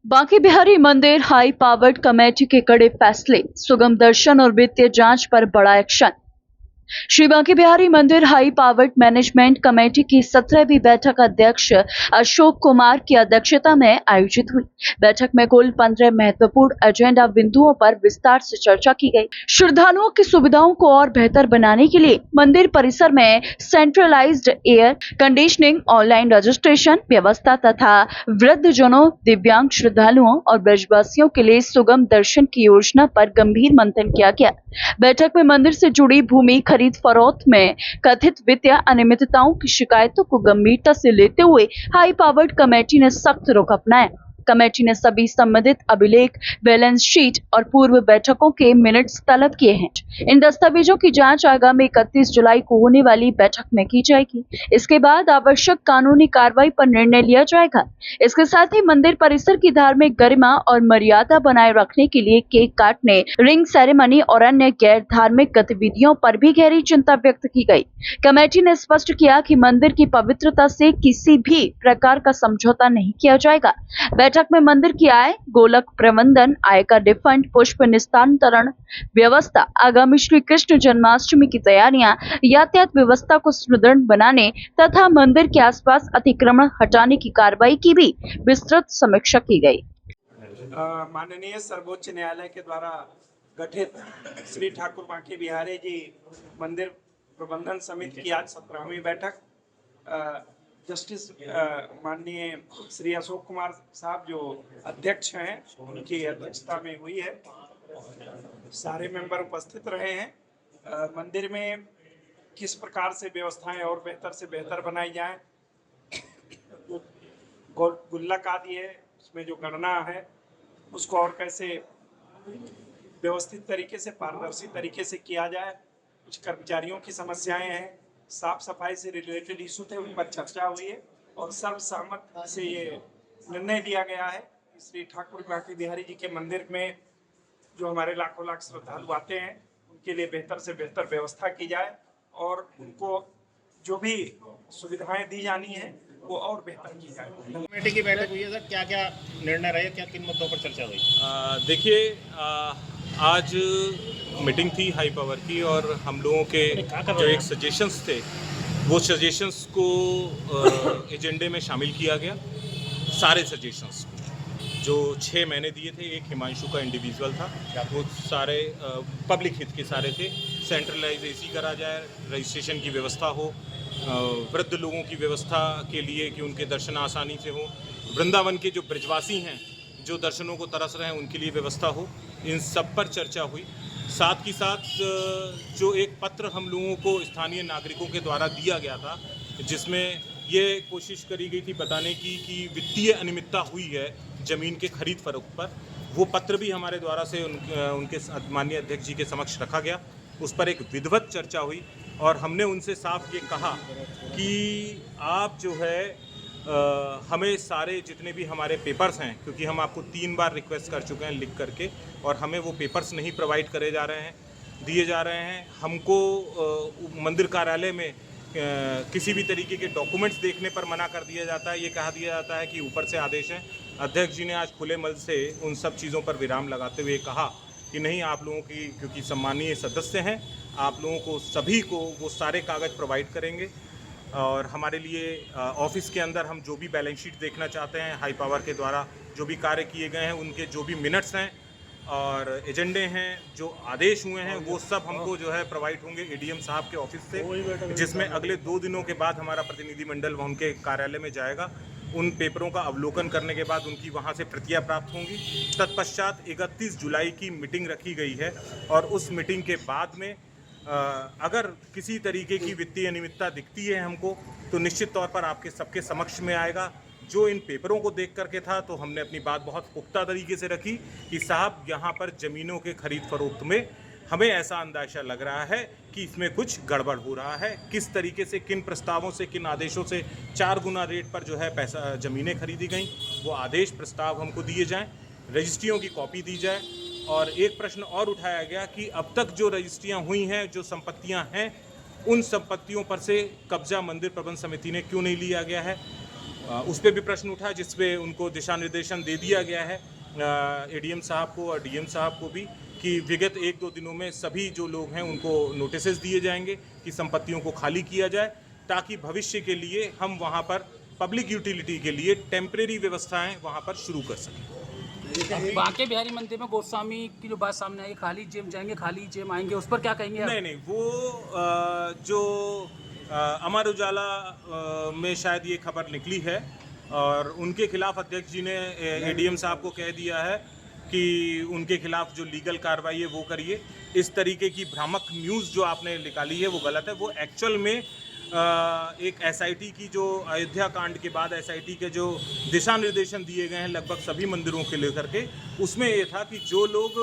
बांके बिहारी मंदिर high powered committee के कड़े फैसले, सुगम दर्शन और वित्तीय जांच पर बड़ा एक्शन। श्री बांके बिहारी मंदिर हाई पावर्ड मैनेजमेंट कमेटी की 17वीं बैठक अध्यक्ष अशोक कुमार की अध्यक्षता में आयोजित हुई। बैठक में कुल 15 महत्वपूर्ण एजेंडा बिंदुओं पर विस्तार से चर्चा की गई। श्रद्धालुओं की सुविधाओं को और बेहतर बनाने के लिए मंदिर परिसर में centralised air conditioning, online registration व्यवस्था तथा वृद्धजनों, दिव्यांग श्रद्धालुओं और ब्रजवासियों के लिए सुगम दर्शन की योजना पर गंभीर मंथन किया गया। बैठक में मंदिर से जुड़ी भूमि खरीद फरोख्त में कथित वित्तीय अनियमितताओं की शिकायतों को गंभीरता से लेते हुए हाई पावर्ड कमेटी ने सख्त रुख अपनाया। कमेटी ने सभी संबंधित अभिलेख, बैलेंस शीट और पूर्व बैठकों के मिनट्स तलब किए हैं। इन दस्तावेजों की जांच आगामी 31 जुलाई को होने वाली बैठक में की जाएगी। इसके बाद आवश्यक कानूनी कार्रवाई पर निर्णय लिया जाएगा। इसके साथ ही मंदिर परिसर की धार्मिक गरिमा और मर्यादा बनाए रखने के लिए केक काटने, रिंग सेरेमनी और अन्य गैर धार्मिक गतिविधियों पर भी गहरी चिंता व्यक्त की गई। कमेटी ने स्पष्ट किया कि मंदिर की पवित्रता से किसी भी प्रकार का समझौता नहीं किया जाएगा। बैठक में मंदिर की आय, गोलक प्रबंधन, आय का रिफंड, पुष्प निस्तारण व्यवस्था, आगामी श्री कृष्ण जन्माष्टमी की तैयारियां, यातायात व्यवस्था को सुदृढ़ बनाने तथा मंदिर के आसपास अतिक्रमण हटाने की कार्रवाई की भी विस्तृत समीक्षा की गई। माननीय सर्वोच्च न्यायालय के द्वारा गठित श्री ठाकुर बांके बिहारी जी मंदिर प्रबंधन समिति की आज 17वीं बैठक जस्टिस माननीय श्री अशोक कुमार साहब जो अध्यक्ष हैं उनकी अध्यक्षता में हुई है। सारे मेंबर उपस्थित रहे हैं। मंदिर में किस प्रकार से व्यवस्थाएं और बेहतर से बेहतर बनाई जाएं, गुल्लक आदि है उसमें जो गणना है उसको और कैसे व्यवस्थित तरीके से, पारदर्शी तरीके से किया जाए। कुछ कर्मचारियों की समस्याएं हैं, साफ सफाई से रिलेटेड इशू थे, उन पर चर्चा हुई है और सर्वसम्मत से ये निर्णय लिया गया है कि श्री ठाकुर बांके बिहारी जी के मंदिर में जो हमारे लाखों लाख श्रद्धालु आते हैं उनके लिए बेहतर से बेहतर व्यवस्था की जाए और उनको जो भी सुविधाएं दी जानी है वो और बेहतर की जाए। कमेटी की बैठक हुई है सर, क्या क्या निर्णय रहे, क्या किन मुद्दों पर चर्चा हुई? देखिए, आज मीटिंग थी हाई पावर की और हम लोगों के जो एक सजेशंस थे वो सजेशंस को एजेंडे में शामिल किया गया। सारे सजेशंस को जो 6 मैंने दिए थे, एक हिमांशु का इंडिविजुअल था, वो सारे पब्लिक हित के सारे थे। सेंट्रलाइज एसी करा जाए, रजिस्ट्रेशन की व्यवस्था हो, वृद्ध लोगों की व्यवस्था के लिए कि उनके दर्शन आसानी से हो, वृंदावन के जो ब्रजवासी हैं जो दर्शनों को तरस रहे हैं उनके लिए व्यवस्था हो, इन सब पर चर्चा हुई। साथ ही साथ जो एक पत्र हम लोगों को स्थानीय नागरिकों के द्वारा दिया गया था जिसमें ये कोशिश करी गई थी बताने की कि वित्तीय अनियमितता हुई है ज़मीन के खरीद फरोख्त पर, वो पत्र भी हमारे द्वारा से उनके माननीय अध्यक्ष जी के समक्ष रखा गया। उस पर एक विधिवत चर्चा हुई और हमने उनसे साफ ये कहा कि आप जो है हमें सारे जितने भी हमारे पेपर्स हैं, क्योंकि हम आपको 3 बार रिक्वेस्ट कर चुके हैं लिख करके और हमें वो पेपर्स नहीं प्रोवाइड करे जा रहे हैं, दिए जा रहे हैं। हमको मंदिर कार्यालय में किसी भी तरीके के डॉक्यूमेंट्स देखने पर मना कर दिया जाता है। ये कहा दिया जाता है कि ऊपर से आदेश है। अध्यक्ष जी ने आज खुले मन से उन सब चीज़ों पर विराम लगाते हुए कहा कि नहीं, आप लोगों की क्योंकि सम्मानीय सदस्य हैं, आप लोगों को सभी को वो सारे कागज़ प्रोवाइड करेंगे और हमारे लिए ऑफिस के अंदर हम जो भी बैलेंस शीट देखना चाहते हैं, हाई पावर के द्वारा जो भी कार्य किए गए हैं उनके जो भी मिनट्स हैं और एजेंडे हैं, जो आदेश हुए हैं, वो सब हमको जो है प्रोवाइड होंगे एडीएम साहब के ऑफिस से, जिसमें अगले 2 दिनों के बाद हमारा प्रतिनिधिमंडल उनके कार्यालय में जाएगा। उन पेपरों का अवलोकन करने के बाद उनकी वहाँ से प्रतियाँ प्राप्त होंगी। तत्पश्चात 31 जुलाई की मीटिंग रखी गई है और उस मीटिंग के बाद में अगर किसी तरीके की वित्तीय अनियमितता दिखती है हमको तो निश्चित तौर पर आपके सबके समक्ष में आएगा। जो इन पेपरों को देख करके था तो हमने अपनी बात बहुत पुख्ता तरीके से रखी कि साहब यहाँ पर ज़मीनों के खरीद फरोख्त में हमें ऐसा अंदाज़ा लग रहा है कि इसमें कुछ गड़बड़ हो रहा है। किस तरीके से, किन प्रस्तावों से, किन आदेशों से 4 गुना रेट पर जो है पैसा ज़मीनें खरीदी गई, वो आदेश प्रस्ताव हमको दिए जाएँ, रजिस्ट्रियों की कॉपी दी जाए। और एक प्रश्न और उठाया गया कि अब तक जो रजिस्ट्रियाँ हुई हैं, जो संपत्तियाँ हैं, उन संपत्तियों पर से कब्जा मंदिर प्रबंध समिति ने क्यों नहीं लिया गया है। उस पर भी प्रश्न उठा, जिस पे उनको दिशा निर्देशन दे दिया गया है एडीएम साहब को और डीएम साहब को भी, कि विगत 1-2 दिनों में सभी जो लोग हैं उनको नोटिस दिए जाएंगे कि संपत्तियों को खाली किया जाए, ताकि भविष्य के लिए हम वहाँ पर पब्लिक यूटिलिटी के लिए टेम्परेरी व्यवस्थाएं वहाँ पर शुरू कर सकें। बांके बिहारी मंदिर में गोस्वामी की जो बात सामने आई, खाली जेम जाएंगे खाली जेम आएंगे, उस पर क्या कहेंगे आप? नहीं, वो जो अमर उजाला में शायद ये खबर निकली है और उनके खिलाफ अध्यक्ष जी ने एडीएम साहब को कह दिया है कि उनके खिलाफ जो लीगल कार्रवाई है वो करिए। इस तरीके की भ्रामक न्यूज़ जो आपने निकाली है वो गलत है। वो एक्चुअल में एक एसआईटी की जो अयोध्या कांड के बाद एसआईटी के जो दिशा निर्देशन दिए गए हैं लगभग सभी मंदिरों के लेकर के, उसमें ये था कि जो लोग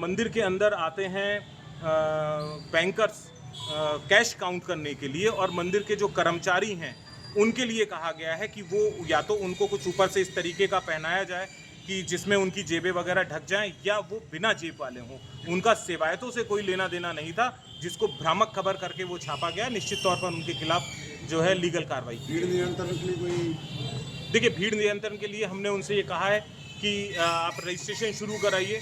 मंदिर के अंदर आते हैं बैंकर्स कैश काउंट करने के लिए, और मंदिर के जो कर्मचारी हैं उनके लिए कहा गया है कि वो या तो उनको कुछ ऊपर से इस तरीके का पहनाया जाए कि जिसमें उनकी जेबें वगैरह ढक जाएं, या वो बिना जेब वाले हों। उनका सेवायतों से कोई लेना देना नहीं था, जिसको भ्रामक खबर करके वो छापा गया। निश्चित तौर पर उनके खिलाफ जो है लीगल कार्रवाई। भीड़ नियंत्रण के लिए कोई, देखिए, भीड़ नियंत्रण के लिए हमने उनसे ये कहा है कि आप रजिस्ट्रेशन शुरू कराइए।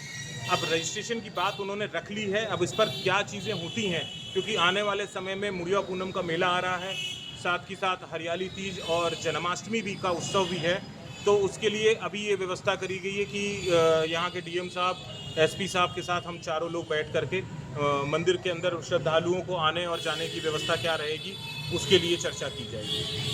अब रजिस्ट्रेशन की बात उन्होंने रख ली है, अब इस पर क्या चीज़ें होती हैं, क्योंकि आने वाले समय में मुड़िया पूनम का मेला आ रहा है, साथ ही साथ हरियाली तीज और जन्माष्टमी भी का उत्सव भी है। तो उसके लिए अभी ये व्यवस्था करी गई है कि यहाँ के डीएम साहब, एसपी साहब के साथ हम चारों लोग बैठ करके मंदिर के अंदर श्रद्धालुओं को आने और जाने की व्यवस्था क्या रहेगी उसके लिए चर्चा की जाएगी।